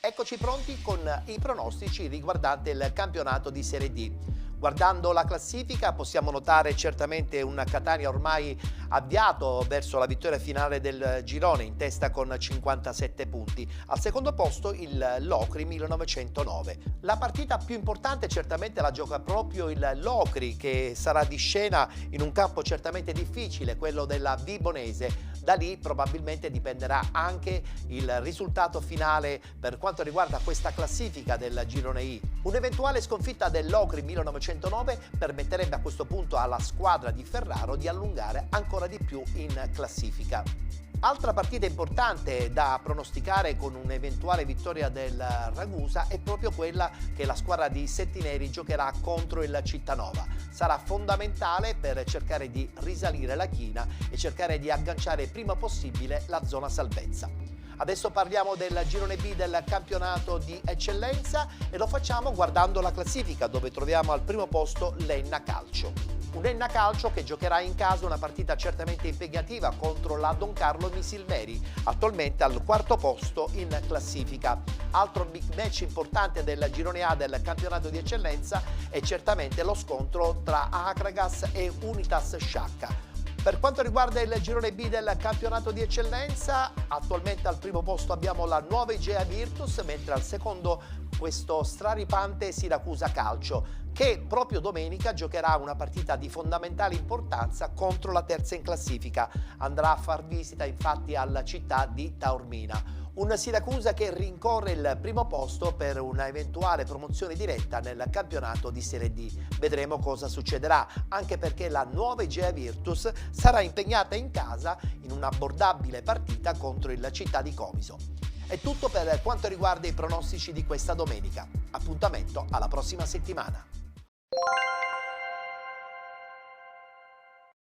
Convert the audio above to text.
Eccoci pronti con i pronostici riguardanti il campionato di Serie D. Guardando la classifica possiamo notare certamente un Catania ormai avviato verso la vittoria finale del girone, in testa con 57 punti. Al secondo posto il Locri 1909. La partita più importante certamente la gioca proprio il Locri, che sarà di scena in un campo certamente difficile, quello della Vibonese. Da lì probabilmente dipenderà anche il risultato finale per quanto riguarda questa classifica del girone I. Un'eventuale sconfitta del Locri 1909 permetterebbe a questo punto alla squadra di Ferraro di allungare ancora di più in classifica. Altra partita importante da pronosticare con un'eventuale vittoria del Ragusa è proprio quella che la squadra di Settineri giocherà contro il Cittanova. Sarà fondamentale per cercare di risalire la china e cercare di agganciare il prima possibile la zona salvezza. Adesso parliamo del girone B del campionato di eccellenza e lo facciamo guardando la classifica, dove troviamo al primo posto l'Enna Calcio. Un Enna Calcio che giocherà in casa una partita certamente impegnativa contro la Don Carlo Misilmeri, attualmente al quarto posto in classifica. Altro big match importante del girone A del campionato di eccellenza è certamente lo scontro tra Akragas e Unitas Sciacca. Per quanto riguarda il girone B del campionato di eccellenza, attualmente al primo posto abbiamo la nuova Igea Virtus, mentre al secondo questo straripante Siracusa Calcio, che proprio domenica giocherà una partita di fondamentale importanza contro la terza in classifica. Andrà a far visita infatti alla città di Taormina. Un Siracusa che rincorre il primo posto per una eventuale promozione diretta nel campionato di Serie D. Vedremo cosa succederà, anche perché la nuova Igea Virtus sarà impegnata in casa in un'abbordabile partita contro il Città di Comiso. È tutto per quanto riguarda i pronostici di questa domenica. Appuntamento alla prossima settimana.